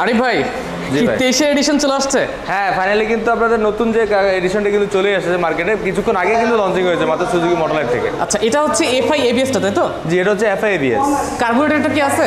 আরিফ ভাই, কি 23 এডিশন চলে আসছে? হ্যাঁ, ফাইনালি কিন্তু আপনাদের নতুন যে এডিশনটা কিন্তু চলে আসছে মার্কেটে, কিছুক্ষণ আগে কিন্তু লঞ্চিং হয়েছে মাত্র সুজুকি মোটর লাইফ থেকে। আচ্ছা, এটা হচ্ছে এফআই এবিএসটা, তাই তো? জি, এটা হচ্ছে এফআই এবিএস। কার্বোরেটরটা কি আছে?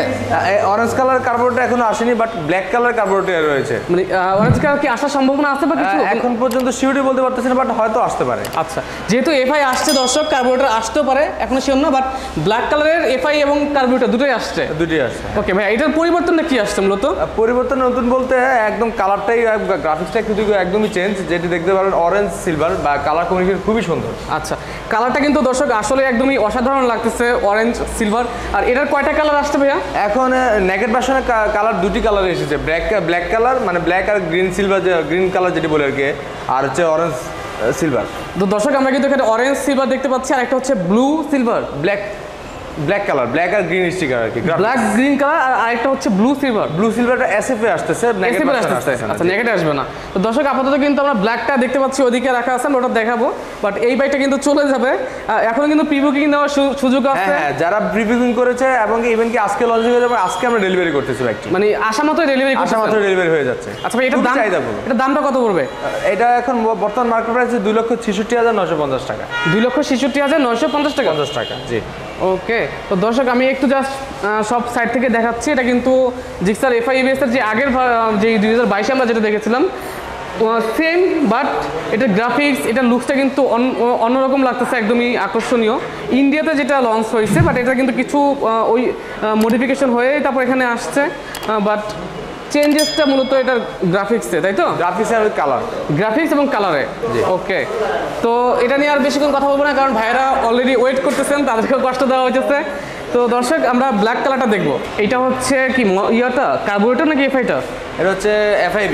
অরেঞ্জ কালার কার্বোরেটর এখনো আসেনি, বাট ব্ল্যাক কালার কার্বোরেটর রয়েছে। মানে অরেঞ্জ কালার কি আসার সম্ভাবনা আছে বা কিছু? এখন পর্যন্ত সিউরিটি বলতে পারতেছি না, বাট হয়তো আসতে পারে। আচ্ছা, যেহেতু এফআই আসছে দর্শক, কার্বোরেটর আসতেও পারে, এখনো শিওর না, বাট ব্ল্যাক কালারের এফআই এবং কার্বোরেটর দুটোই আসছে। দুটোই আসছে। ওকে ভাই, এটার পরিবর্তনটা কি আসছে মূলত? পরিবর্তন নতুন বলতে একদম কালারটাই, গ্রাফিক্সটা কিন্তু একদমই চেঞ্জ, যেটি দেখতে পারেন অরেঞ্জ সিলভার বা কালার কম্বিনেশন খুবই সুন্দর। আচ্ছা, কালারটা কিন্তু দর্শক আসলে একদমই অসাধারণ লাগতেছে, অরেঞ্জ সিলভার। আর এটার কয়টা কালার আসছে ভাইয়া? এখন নেকেট ভার্সনে কালার দুটি কালার এসেছে, ব্ল্যাক কালার মানে ব্ল্যাক আর গ্রিন সিলভার, গ্রিন কালার যেটি বলে আর কি, আর হচ্ছে অরেঞ্জ সিলভার। তো দর্শক আমরা কিন্তু এখানে অরেঞ্জ সিলভার দেখতে পাচ্ছি, আর একটা হচ্ছে blue silver, black colour, black আর গ্রিন স্টিকার আর কি, ব্ল্যাক গ্রিন কালার, আর আরেকটা হচ্ছে ব্লু সিলভার। ব্লু সিলভারটা এসএফে আসতেছে, এসএফে আসতেছে। আচ্ছা, নেগেটে আসবে না। তো দর্শক আপাতত কিন্তু আমরা ব্ল্যাকটা দেখতে পাচ্ছি, ওদিকে রাখা আছে, আমরা ওটা দেখাবো, বাট এই বাইকটা কিন্তু চলে যাবে। এখন কিন্তু প্রি বুকিং নেওয়ার সুযোগ আছে। হ্যাঁ, যারা প্রি বুকিং করেছে এবং ইভেন কি আজকে লঞ্চ হয়ে যাবে, আজকে আমরা ডেলিভারি করতেছি বাইকটি, মানে আশা মতো ডেলিভারি হয়ে যাচ্ছে। আচ্ছা ভাই, এটার দামটা কত পড়বে? এটা এখন বর্তমান মার্কেট প্রাইস 2,66,950 টাকা। 2,66,950 টাকা। 50 টাকা, জি। ওকে, তো দর্শক আমি একটু জাস্ট সব সাইড থেকে দেখাচ্ছি। এটা কিন্তু জিক্সার এফআই এবিএস এর যে আগের যে 2022 আমরা যেটা দেখেছিলাম সেম, বাট এটার গ্রাফিক্স, এটার লুকসটা কিন্তু অন্যরকম লাগতেছে, একদমই আকর্ষণীয়। ইন্ডিয়াতে যেটা লঞ্চ হয়েছে, বাট এটা কিন্তু কিছু ওই মডিফিকেশন হয়ে তারপর এখানে আসছে, বাট চেঞ্জেসটা মূলত এটার গ্রাফিক্সে, তাই তো? গ্রাফিক্স এবং কালারে। ওকে, তো এটা নিয়ে আর বেশিক্ষণ কথা বলবো না, কারণ ভাইয়েরা অলরেডি ওয়েট করতেছেন, তাদেরকেও কষ্ট দেওয়া হয়েছে। তো দর্শক আমরা ব্ল্যাক কালারটা দেখবো। এটা হচ্ছে কি ইয়াটা কার্বোরেটর নাকি এফআইটা? এটা হচ্ছে এফআই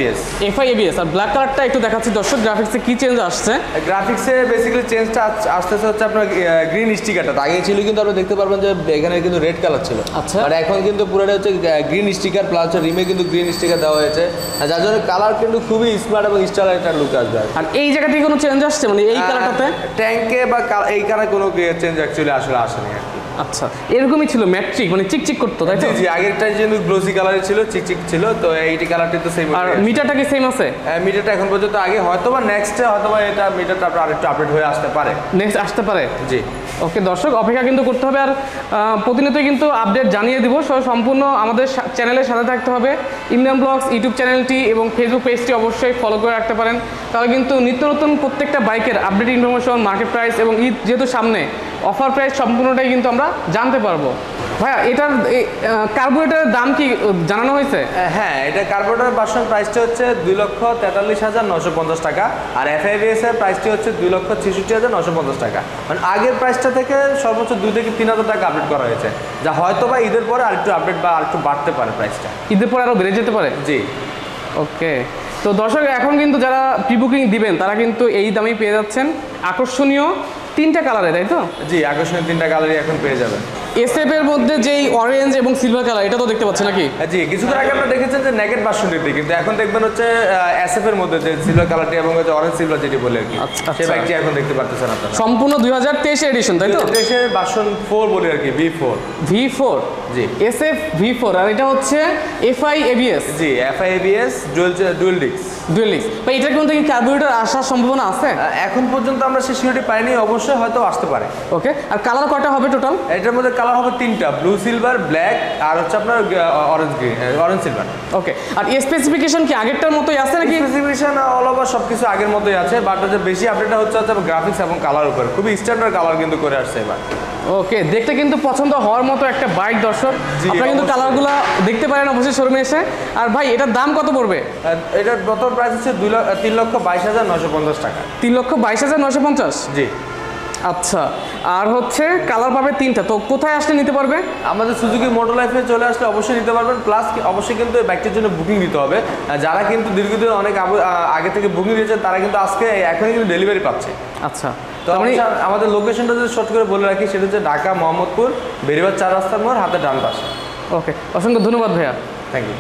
এবিএস। আর ব্ল্যাক কালারটা একটু দেখাচ্ছি দর্শক, গ্রাফিক্সে কি চেঞ্জ আসছে। গ্রাফিক্সে বেসিক্যালি চেঞ্জটা আসতেছে হচ্ছে আপনার গ্রিন স্টিকারটা। আগে ছিল কিন্তু আপনি দেখতে পারবেন যে এখানে কিন্তু রেড কালার ছিল, আচ্ছা, আর এখন কিন্তু পুরোটা হচ্ছে গ্রিন স্টিকার, প্লাস রিমে কিন্তু গ্রিন স্টিকার দেওয়া হয়েছে, যার জন্য কালার কিন্তু খুবই স্মার্ট এবং স্টাইল একটা লুক আসবে। আর এই জায়গা থেকে কোনো চেঞ্জ আসছে মানে এই কালারটাতে? ট্যাঙ্কে বা এই কালার কোনো চেঞ্জ অ্যাকচুয়ালি আসলে আসেনি আর কি। আচ্ছা, এরকমই ছিল, ম্যাট্রিক মানে চিকচিক করতো, তাই তো? জি, আগেরটা যেহেতু গ্লোসি কালারে ছিল, চিকচিক ছিল, তো এইটি কালারটি তো সেম। আর মিটারটা কি সেম আছে? মিটারটা এখন পর্যন্ত আগে, হয়তোবা নেক্সটে হয়তোবা এটা মিটারটা আরেকটু আপডেট হয়ে আসতে পারে, নেক্সট আসতে পারে। জি। ওকে দর্শক, অপেক্ষা কিন্তু করতে হবে, আর প্রতিনিয়তই কিন্তু আপডেট জানিয়ে দিব। সম্পূর্ণ আমাদের চ্যানেলের সাথে থাকতে হবে। ইমরান ব্লগস ইউটিউব চ্যানেলটি এবং ফেসবুক পেজটি অবশ্যই ফলো করে রাখতে পারেন, তাহলে কিন্তু নিত্য নতুন প্রত্যেকটা বাইকের আপডেট ইনফরমেশন, মার্কেট প্রাইস এবং ঈদ যেহেতু সামনে, অফার প্রাইস সম্পূর্ণটাই কিন্তু আমরা জানতে পারবো। ভাইয়া, এটার কার্বোরেটরের দাম কি জানানো হয়েছে? হ্যাঁ, এটা কার্বোরেটর ভার্সন প্রাইসটা হচ্ছে 2,43,950 টাকা, আর এফআইবিএস এর প্রাইসটি হচ্ছে 2,66,950 টাকা। মানে আগের প্রাইসটা থেকে সর্বোচ্চ 2 থেকে 3,000 টাকা আপডেট করা হয়েছে, যা হয়তো বা ঈদের পরে আরেকটু আপডেট বা আরেকটু বাড়তে পারে প্রাইসটা। ঈদের পরে আরও বেড়ে যেতে পারে? জি। ওকে, তো দর্শক এখন কিন্তু যারা প্রি বুকিং দিবেন তারা কিন্তু এই দামেই পেয়ে যাচ্ছেন, আকর্ষণীয় 3টা কালারে, তাই তো? জি, আকর্ষণীয় 3টা কালারই এখন পেয়ে যাবেন। এসএফ এর মধ্যে যেই অরেঞ্জ এবং সিলভার কালার, এটা তো দেখতে পাচ্ছেন নাকি? জি, কিছুদিন আগে আপনারা দেখেছেন যে নেকেট ভার্সনটি, কিন্তু এখন দেখবেন হচ্ছে এসএফ এর মধ্যে যে সিলভার কালারটি এবং হচ্ছে অরেঞ্জ সিলভার যেটি বলে আর কি, সেই বাইকটি এখন দেখতে পাচ্ছেন আপনারা। সম্পূর্ণ 2023 এডিশন, তাই তো? 2023 এর ভার্সন 4 বলে আর কি, V4। জি, এসএফ V4, আর এটা হচ্ছে এফআই এবিএস। জি, এফআই এবিএস ডুয়াল ডিস্ক। ভাই, এটার মধ্যে কি কার্বোরেটর আসার সম্ভাবনা আছে? এখন পর্যন্ত আমরা সেই সিওরিটি পাইনি, অবশ্যই হয়তো আসতে পারে। ওকে, আর কালার কয়টা হবে টোটাল? এটার মধ্যে কালার হবে 3টা, ব্লু সিলভার, ব্ল্যাক, আর হচ্ছে আপনার অরেঞ্জ সিলভার। ওকে, আর স্পেসিফিকেশন কি আগেরটার মতোই আছে নাকি? স্পেসিফিকেশন অল ওভার সবকিছু আগের মতোই আছে, বাট হচ্ছে বেশি আপডেটটা হচ্ছে গ্রাফিক্স এবং কালার উপর, খুবই স্ট্যান্ডার্ড কালার কিন্তু করে আসছে এবার। ওকে, দেখতে কিন্তু পছন্দ হওয়ার মতো একটা বাইক দর্শক, আপনারা কিন্তু কালারগুলো দেখতে পারেন অবশ্যই শোরুমে এসে। আর ভাই, এটার দাম কত পড়বে? এটার বর্তমান প্রাইস হচ্ছে 3,22,950 টাকা। 3,22,950? জি। আচ্ছা, আর হচ্ছে কালার পাবে 3টা, তো কোথায় আসলে নিতে পারবে? আমাদের সুজুকি মোটর লাইফে চলে আসলে অবশ্যই নিতে পারবেন, প্লাস অবশ্যই কিন্তু এই বাইকটির জন্য বুকিং দিতে হবে। যারা কিন্তু দীর্ঘদিন অনেক আগে থেকে বুকিং দিয়েছে তারা কিন্তু আজকে এখনই কিন্তু ডেলিভারি পাচ্ছে। আচ্ছা, তো আমাদের লোকেশনটা যদি শর্ট করে বলে রাখি, সেটা হচ্ছে ঢাকা মোহাম্মদপুর বেরিবাদ 4 রাস্তার মোড়, হাতে ডান পাশে। ওকে, অসংখ্য ধন্যবাদ ভাইয়া। Thank you.